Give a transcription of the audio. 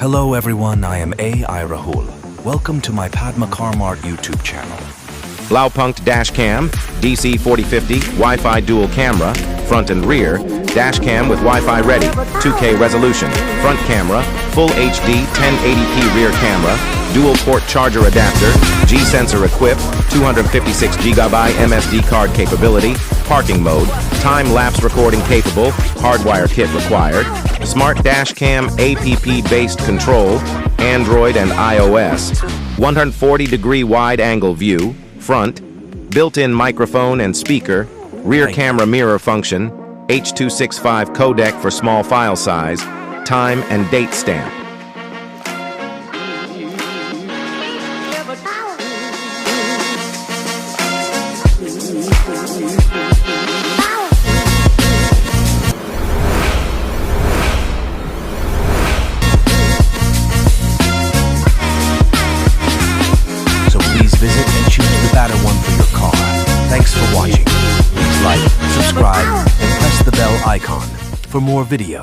Hello everyone, I am AI Rahul. Welcome to my Padma Car Mart YouTube channel. Blaupunkt dash cam, DC 4050, Wi-Fi dual camera, front and rear, dash cam with Wi-Fi ready, 2K resolution, front camera, full HD 1080p rear camera, dual port charger adapter, G-sensor equipped, 256GB MSD card capability, parking mode, time-lapse recording capable, hardwire kit required, smart dash cam app-based control, Android and iOS, 140-degree wide-angle view, front, built-in microphone and speaker, rear camera mirror function, H.265 codec for small file size, time and date stamp. So please visit and choose the better one for your car. Thanks for watching. Please like, subscribe, and press the bell icon for more videos.